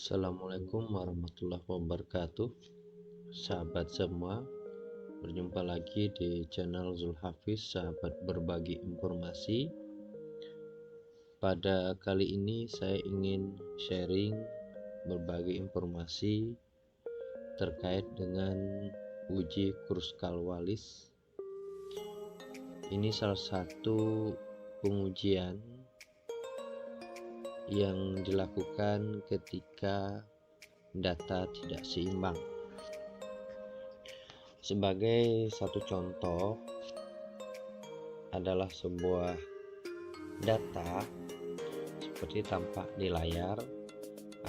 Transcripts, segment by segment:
Assalamualaikum warahmatullahi wabarakatuh. Sahabat semua, berjumpa lagi di channel Zulhafiz, sahabat berbagi informasi. Pada kali ini saya ingin sharing berbagi informasi terkait dengan uji Kruskal-Wallis. Ini salah satu pengujian yang dilakukan ketika data tidak seimbang. Sebagai satu contoh adalah sebuah data seperti tampak di layar,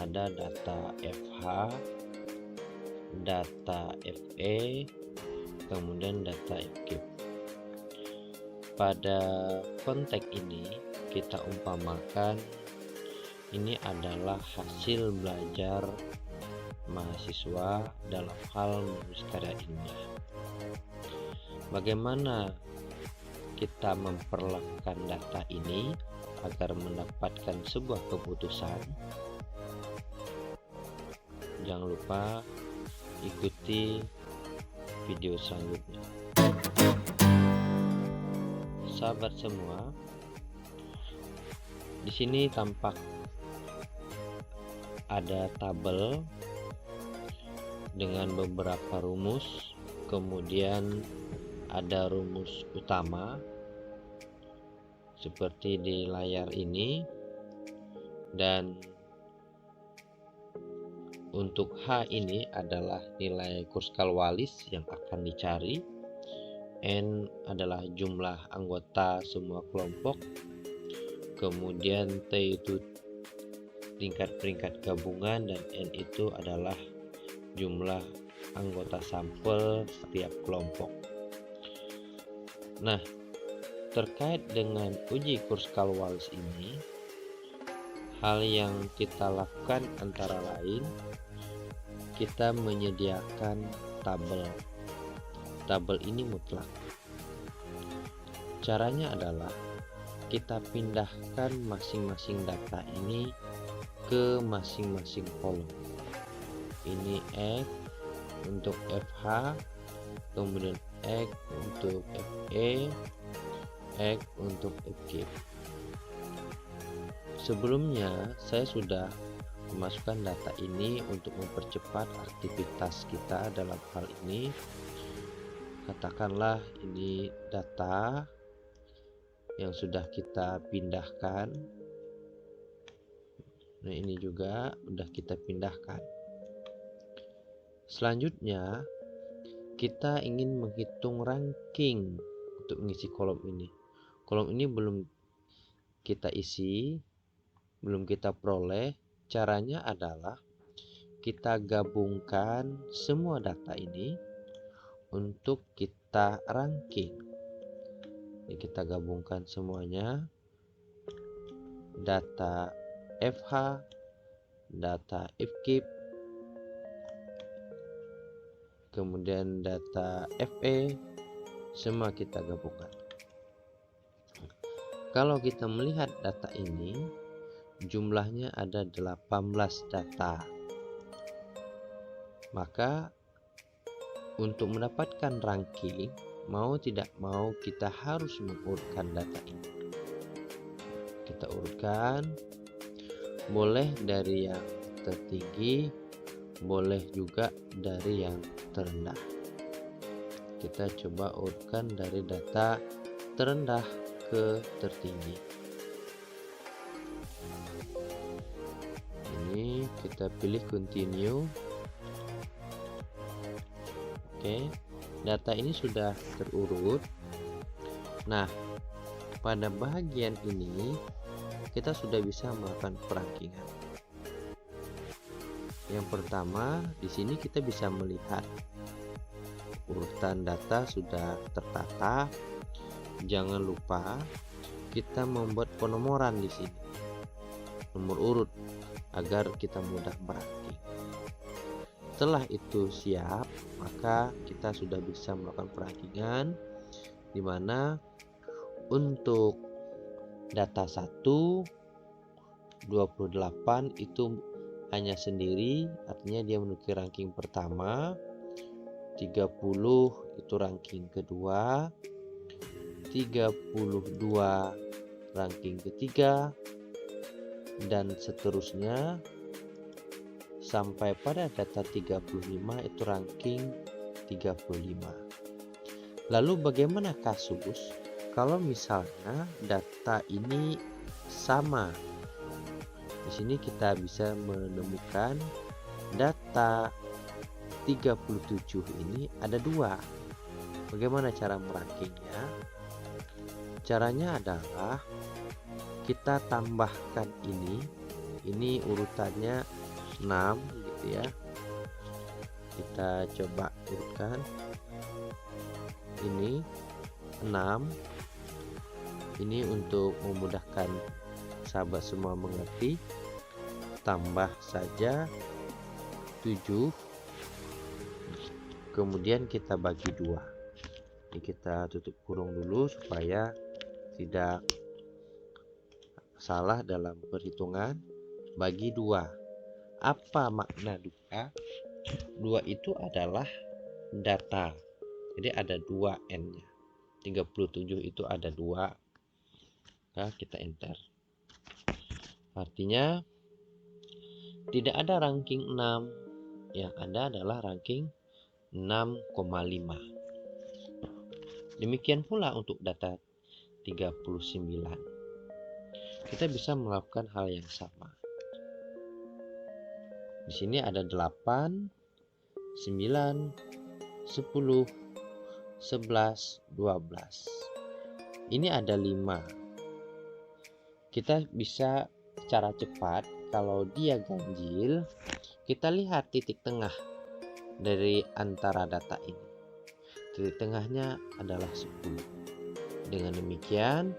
ada data FH, data FE, kemudian data FKIP. Pada konteks ini kita umpamakan ini adalah hasil belajar mahasiswa dalam hal menulis karya ilmiah. Bagaimana kita memperlakukan data ini agar mendapatkan sebuah keputusan? Jangan lupa ikuti video selanjutnya. Sahabat semua, di sini tampak ada tabel dengan beberapa rumus, kemudian ada rumus utama seperti di layar ini, dan untuk H ini adalah nilai Kruskal-Wallis yang akan dicari, N adalah jumlah anggota semua kelompok, kemudian T itu tingkat peringkat gabungan, dan N itu adalah jumlah anggota sampel setiap kelompok. Nah, terkait dengan uji Kruskal-Wallis ini, hal yang kita lakukan antara lain kita menyediakan tabel. Tabel ini mutlak. Caranya adalah kita pindahkan masing-masing data ini ke masing-masing kolom. Ini X untuk FH, kemudian X untuk FE, X untuk FG. Sebelumnya saya sudah memasukkan data ini untuk mempercepat aktivitas kita dalam hal ini. Katakanlah ini data yang sudah kita pindahkan. Nah, ini juga sudah kita pindahkan. Selanjutnya kita ingin menghitung ranking untuk mengisi kolom ini. Kolom ini belum kita isi, belum kita peroleh. Caranya adalah kita gabungkan semua data ini untuk kita ranking. Ini kita gabungkan semuanya, data FH, data FKIP, kemudian data FE, semua kita gabungkan. Kalau kita melihat data ini, jumlahnya ada 18 data. Maka untuk mendapatkan ranking, mau tidak mau kita harus mengurutkan data ini. Kita urutkan, boleh dari yang tertinggi, boleh juga dari yang terendah. Kita coba urutkan dari data terendah ke tertinggi. Ini kita pilih continue. Oke, data ini sudah terurut. Nah, pada bagian ini kita sudah bisa melakukan perankingan. Yang pertama, di sini kita bisa melihat urutan data sudah tertata. Jangan lupa kita membuat penomoran di sini, nomor urut, agar kita mudah meranking. Setelah itu siap, maka kita sudah bisa melakukan perankingan, di mana untuk data 1 28 itu hanya sendiri, artinya dia menduduki ranking pertama. 30 itu ranking kedua, 32 ranking ketiga, dan seterusnya sampai pada data 35 itu ranking 35. Lalu bagaimana kasus kalau misalnya data ini sama? Di sini kita bisa menemukan data 37 ini ada dua. Bagaimana cara merankingnya? Caranya adalah kita tambahkan ini urutannya 6 gitu ya. Kita coba urutkan. Ini 6. Ini untuk memudahkan sahabat semua mengerti. Tambah saja 7. Kemudian kita bagi 2. Ini kita tutup kurung dulu supaya tidak salah dalam perhitungan. Bagi 2. Apa makna 2? 2 itu adalah data. Jadi ada 2 N-nya. 37 itu ada 2. Nah, kita enter. Artinya tidak ada ranking 6. Yang ada adalah ranking 6,5. Demikian pula untuk data 39. Kita bisa melakukan hal yang sama. Di sini ada 8, 9, 10, 11, 12. Ini ada 5. Kita bisa secara cepat, kalau dia ganjil, kita lihat titik tengah dari antara data ini. Titik tengahnya adalah 10. Dengan demikian,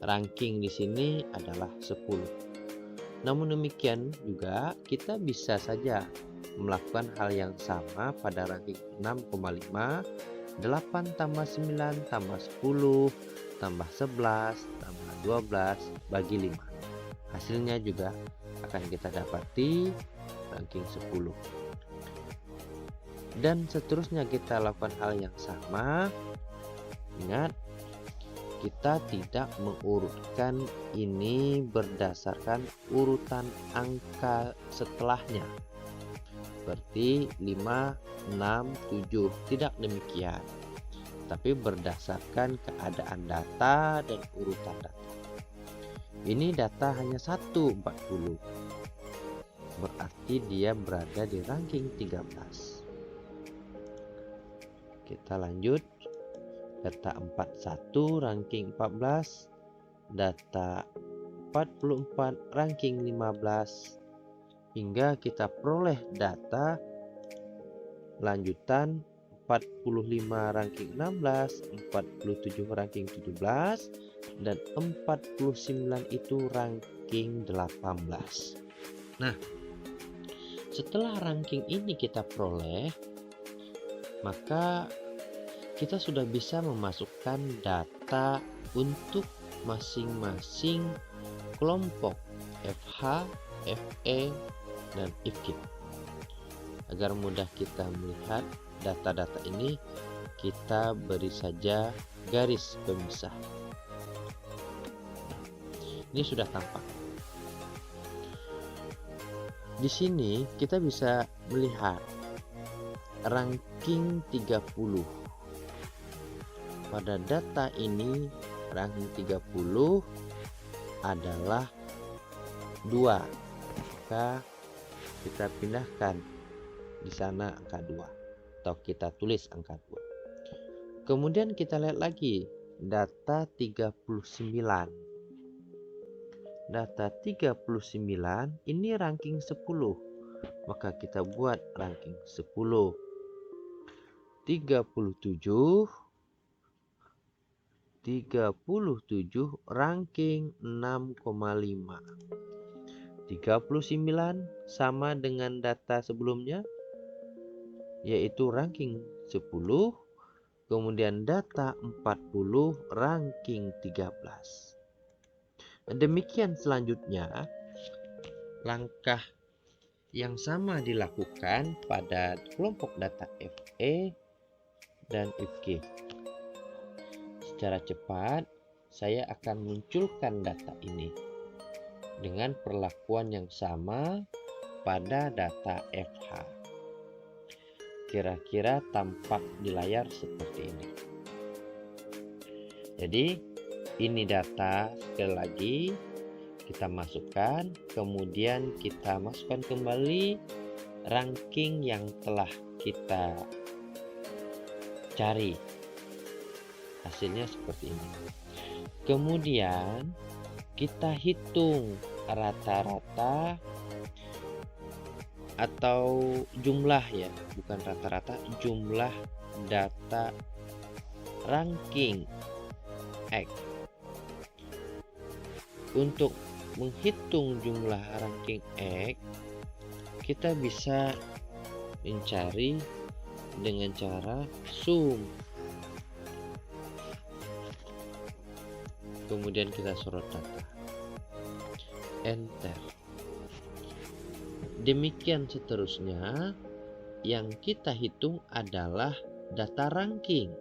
ranking di sini adalah 10. Namun demikian juga kita bisa saja melakukan hal yang sama pada ranking 6,5. 8 tambah 9 tambah 10 tambah 11 tambah 12 bagi 5. Hasilnya juga akan kita dapati ranking 10. Dan seterusnya kita lakukan hal yang sama. Ingat, kita tidak mengurutkan ini berdasarkan urutan angka setelahnya. Seperti 5, 6, 7. Tidak demikian. Tapi berdasarkan keadaan data dan urutan data. Ini data hanya 140. Berarti dia berada di ranking 13. Kita lanjut. Data 41 ranking 14. Data 44 ranking 15. Hingga kita peroleh data lanjutan 45 ranking 16, 47 ranking 17, dan 49 itu ranking 18. Nah, setelah ranking ini kita peroleh, maka kita sudah bisa memasukkan data untuk masing-masing kelompok FH, FE, dan IFKIP. Agar mudah kita melihat data-data ini, kita beri saja garis pemisah. Ini sudah tampak. Di sini kita bisa melihat ranking 30. Pada data ini ranking 30 adalah 2. Maka kita pindahkan di sana angka 2 atau kita tulis angka 2. Kemudian kita lihat lagi data 39. Data 39 ini ranking 10. Maka kita buat ranking 10. 37 ranking 6,5. 39 sama dengan data sebelumnya, yaitu ranking 10. Kemudian data 40 ranking 13. Demikian selanjutnya langkah yang sama dilakukan pada kelompok data FE dan IFG. Secara cepat, saya akan munculkan data ini dengan perlakuan yang sama pada data FH. Kira-kira tampak di layar seperti ini. Jadi, ini data sekali lagi kita masukkan, kemudian kita masukkan kembali ranking yang telah kita cari. Hasilnya seperti ini. Kemudian kita hitung rata-rata atau jumlah ya, bukan rata-rata, jumlah data ranking X. Untuk menghitung jumlah ranking X, kita bisa mencari dengan cara sum. Kemudian kita sorot data. Enter. Demikian seterusnya, yang kita hitung adalah data ranking.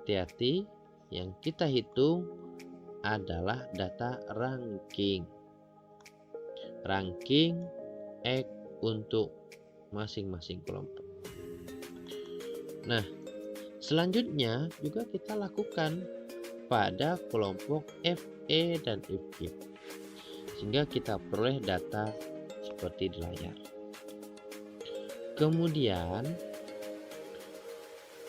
Hati-hati, yang kita hitung adalah data ranking. Ranking X untuk masing-masing kelompok. Nah, selanjutnya juga kita lakukan pada kelompok FE dan FG, sehingga kita peroleh data seperti di layar. Kemudian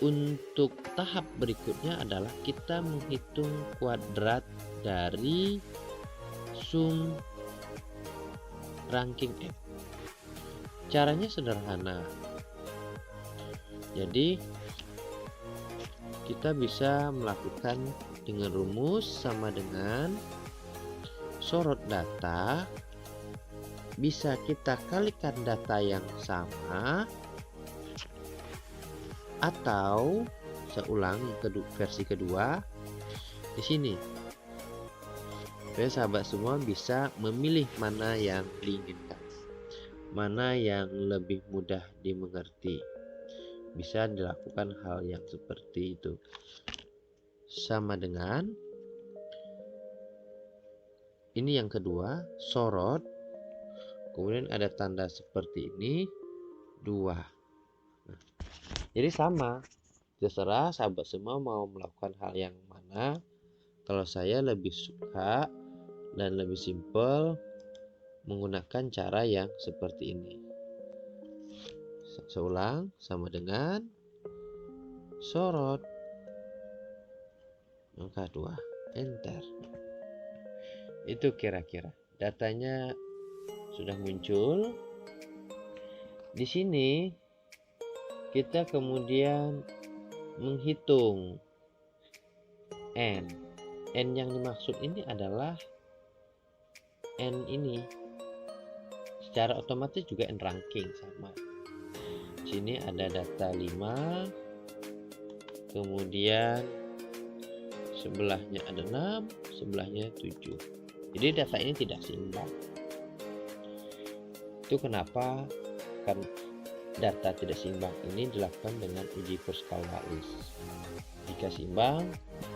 untuk tahap berikutnya adalah kita menghitung kuadrat dari sum ranking F. Caranya sederhana. Jadi kita bisa melakukan dengan rumus sama dengan sorot data, bisa kita kalikan data yang sama, atau saya ulang versi kedua di sini. Supaya sahabat semua bisa memilih mana yang diinginkan, mana yang lebih mudah dimengerti. Bisa dilakukan hal yang seperti itu. Sama dengan ini yang kedua, sorot, kemudian ada tanda seperti ini, 2. Nah, jadi sama, terserah sahabat semua mau melakukan hal yang mana. Kalau saya lebih suka dan lebih simpel menggunakan cara yang seperti ini. Saya ulang, sama dengan sorot, angka 2, enter. Itu kira-kira datanya sudah muncul. Di sini kita kemudian menghitung N. N yang dimaksud ini adalah N ini. Secara otomatis juga N ranking sama. Sini ada data 5, kemudian sebelahnya ada 6, sebelahnya 7. Jadi data ini tidak seimbang. Itu kenapa kan data tidak seimbang ini dilakukan dengan uji Kruskal-Wallis. Jika seimbang,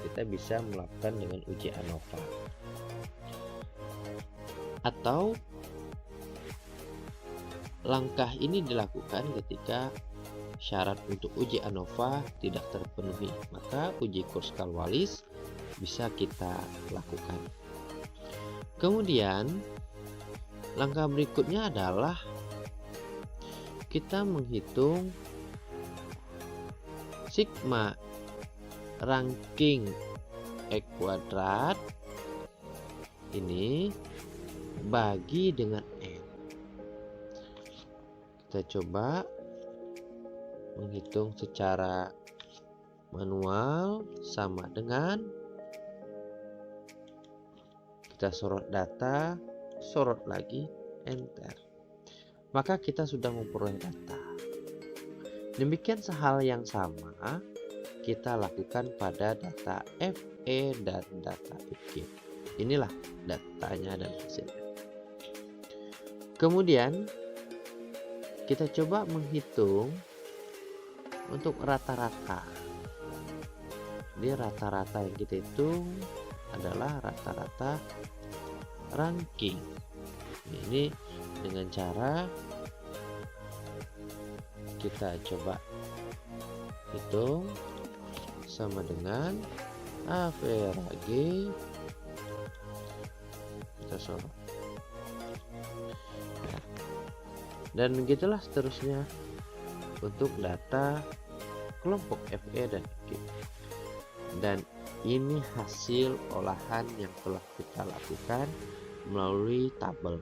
kita bisa melakukan dengan uji ANOVA. Atau langkah ini dilakukan ketika syarat untuk uji ANOVA tidak terpenuhi, maka uji Kruskal-Wallis bisa kita lakukan. Kemudian langkah berikutnya adalah kita menghitung sigma ranking X kuadrat ini bagi dengan N. Kita coba menghitung secara manual, sama dengan kita sorot data, sorot lagi, enter. Maka kita sudah memperoleh data. Demikian hal yang sama kita lakukan pada data FE dan data FG. Inilah datanya dan hasilnya. Kemudian kita coba menghitung untuk rata-rata. Jadi rata-rata yang kita hitung adalah rata-rata ranking. Ini dengan cara kita coba hitung sama dengan average, kita sorot. Dan begitulah seterusnya untuk data kelompok FE dan G. Dan ini hasil olahan yang telah kita lakukan melalui tabel.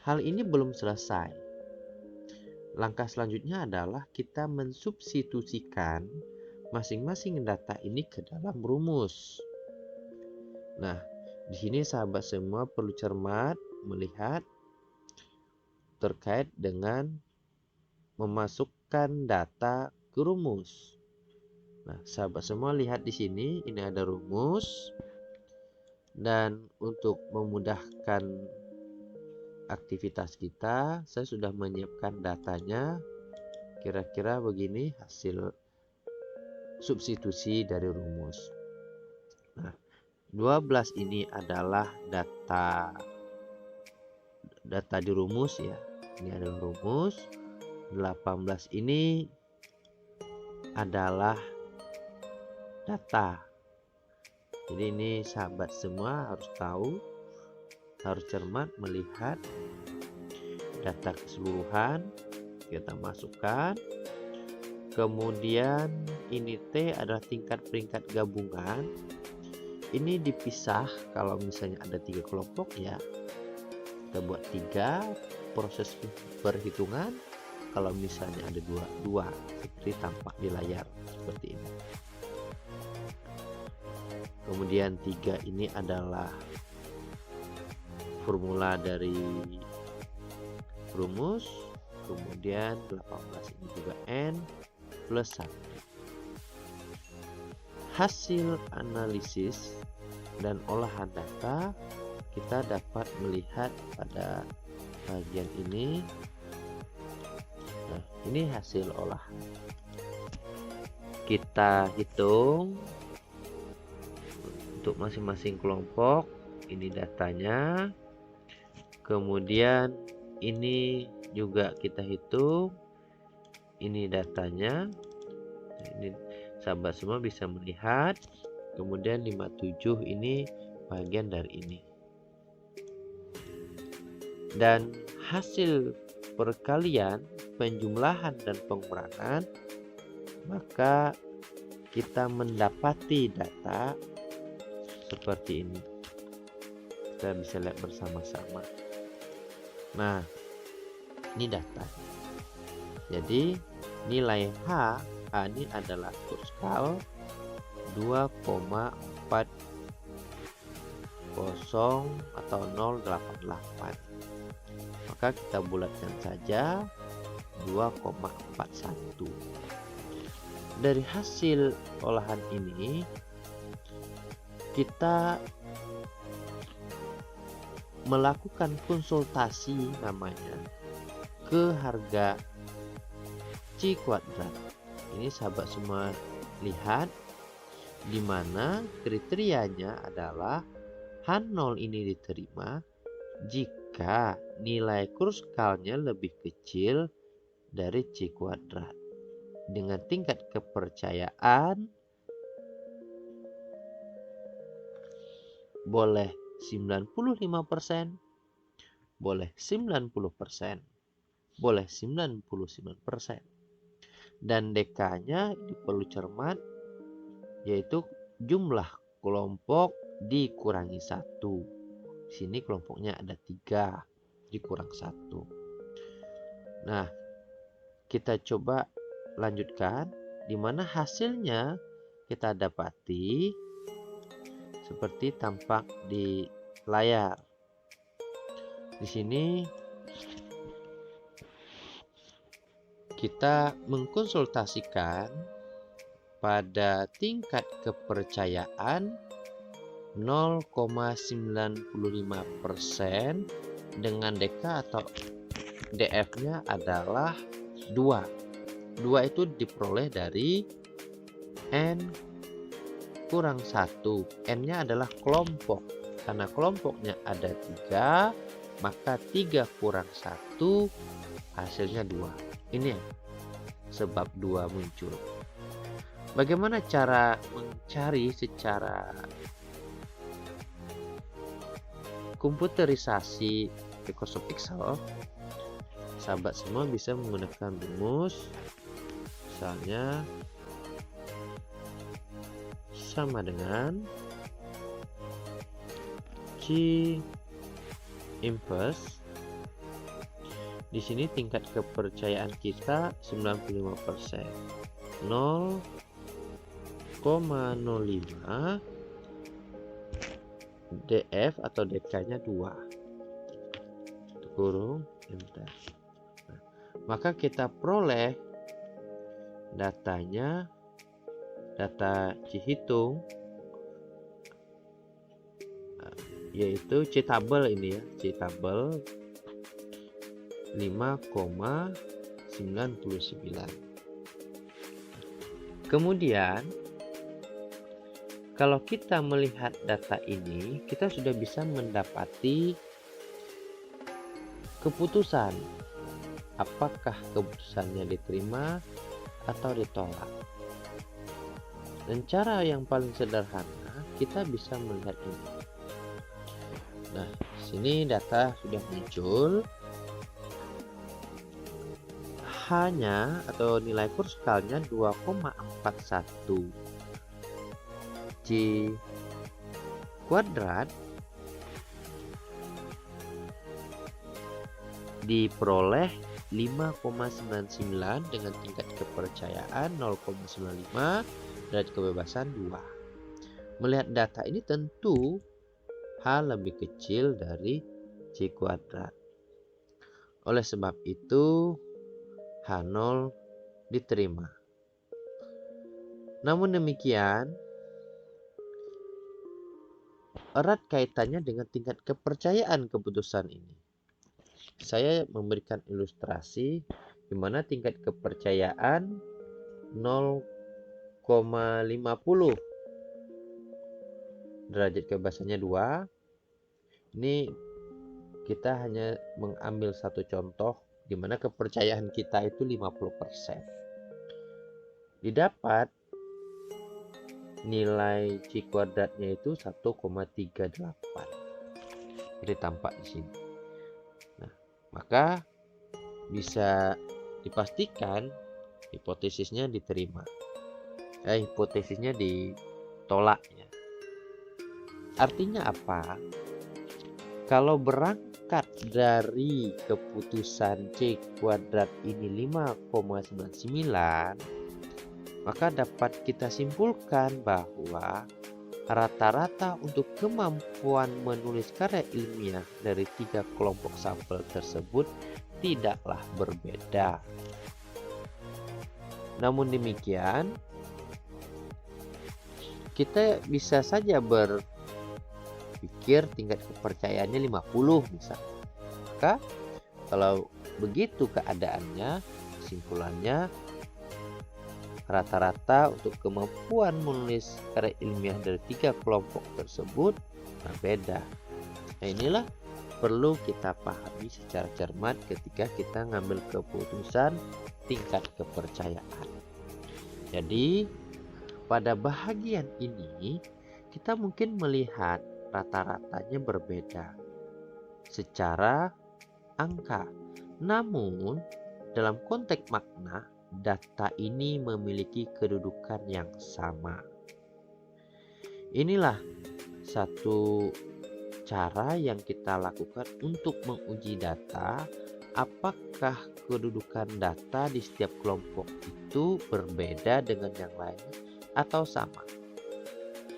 Hal ini belum selesai. Langkah selanjutnya adalah kita mensubstitusikan masing-masing data ini ke dalam rumus. Nah, di sini sahabat semua perlu cermat melihat terkait dengan memasukkan data ke rumus. Nah, sahabat semua lihat di sini, ini ada rumus. Dan untuk memudahkan aktivitas kita, saya sudah menyiapkan datanya. Kira-kira begini hasil substitusi dari rumus. Nah, 12 ini adalah data di rumus ya. Ini adalah rumus. 18 ini adalah data. Jadi ini sahabat semua harus tahu, harus cermat melihat data keseluruhan, kita masukkan. Kemudian ini T adalah tingkat peringkat gabungan. Ini dipisah kalau misalnya ada 3 kelompok ya. Kita buat 3 proses perhitungan. Kalau misalnya ada 2 seperti tampak di layar seperti ini. Kemudian 3 ini adalah formula dari rumus. Kemudian 18 ini juga N plus 1. Hasil analisis dan olahan data kita dapat melihat pada bagian ini. Nah, ini hasil olahan. Kita hitung untuk masing-masing kelompok, ini datanya. Kemudian ini juga kita hitung, ini datanya. Ini sahabat semua bisa melihat. Kemudian 57 ini bagian dari ini. Dan hasil perkalian, penjumlahan dan pengurangan, maka kita mendapati data seperti ini. Kita bisa lihat bersama-sama. Nah, ini data. Jadi nilai H ini adalah kurskal 2,40 atau 088. Maka kita bulatkan saja 2,41. Dari hasil olahan ini kita melakukan konsultasi namanya ke harga C kuadrat. Ini sahabat semua lihat di mana kriterianya adalah H0 ini diterima jika nilai kurskalnya lebih kecil dari C kuadrat dengan tingkat kepercayaan boleh 95%, boleh 90%, boleh 99%. Dan DK-nya perlu cermat, yaitu jumlah kelompok dikurangi 1. Di sini kelompoknya ada 3 dikurang 1. Nah, kita coba lanjutkan, di mana hasilnya kita dapati seperti tampak di layar. Di sini kita mengkonsultasikan pada tingkat kepercayaan 0,95% dengan DK atau DF-nya adalah 2. 2 itu diperoleh dari N kurang 1. N-nya adalah kelompok. Karena kelompoknya ada 3, maka 3 kurang 1 hasilnya 2. Ini ya, sebab 2 muncul. Bagaimana cara mencari secara komputerisasi Microsoft Excel? Sahabat semua bisa menggunakan rumus, misalnya sama dengan C inverse. Di sini tingkat kepercayaan kita 95%. 0,05 DF atau DK-nya 2. Kurung enter. Nah, maka kita peroleh datanya, data Cihitung, yaitu C-tabel ini ya, C-tabel 5,99. Kemudian kalau kita melihat data ini, kita sudah bisa mendapati keputusan. Apakah keputusannya diterima atau ditolak. Dan cara yang paling sederhana, kita bisa melihat ini. Nah, sini data sudah muncul. Hanya atau nilai kurskalnya 2,41. C kuadrat diperoleh 5,99 dengan tingkat kepercayaan 0,95, derajat kebebasan 2. Melihat data ini tentu H lebih kecil dari C kuadrat. Oleh sebab itu H0 diterima. Namun demikian, erat kaitannya dengan tingkat kepercayaan keputusan ini. Saya memberikan ilustrasi di mana tingkat kepercayaan 0,50, derajat kebebasannya 2. Ini kita hanya mengambil satu contoh di mana kepercayaan kita itu 50%. Didapat nilai C kuadratnya itu 1,38. Jadi tampak di sini. Nah, maka bisa dipastikan hipotesisnya diterima. Hipotesisnya ditolak ya. Artinya apa? Kalau berangkat dari keputusan C kuadrat ini 5,99, maka dapat kita simpulkan bahwa rata-rata untuk kemampuan menulis karya ilmiah dari 3 kelompok sampel tersebut tidaklah berbeda. Namun demikian, kita bisa saja berpikir tingkat kepercayaannya 50 misalnya. Maka kalau begitu keadaannya, kesimpulannya rata-rata untuk kemampuan menulis karya ilmiah dari 3 kelompok tersebut berbeda. Nah, inilah perlu kita pahami secara cermat ketika kita ngambil keputusan tingkat kepercayaan. Jadi pada bahagian ini kita mungkin melihat rata-ratanya berbeda secara angka. Namun dalam konteks makna, data ini memiliki kedudukan yang sama. Inilah satu cara yang kita lakukan untuk menguji data, apakah kedudukan data di setiap kelompok itu berbeda dengan yang lain atau sama.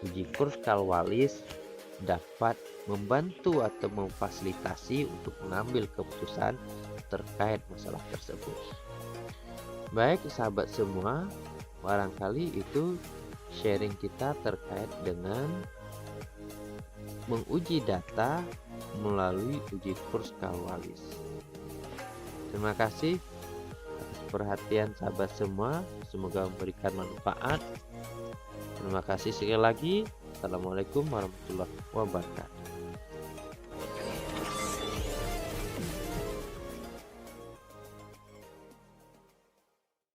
Uji Kruskal-Wallis dapat membantu atau memfasilitasi untuk mengambil keputusan terkait masalah tersebut. Baik sahabat semua, barangkali itu sharing kita terkait dengan menguji data melalui uji Kruskal-Wallis. Terima kasih atas perhatian sahabat semua, semoga memberikan manfaat. Terima kasih sekali lagi. Assalamualaikum warahmatullahi wabarakatuh.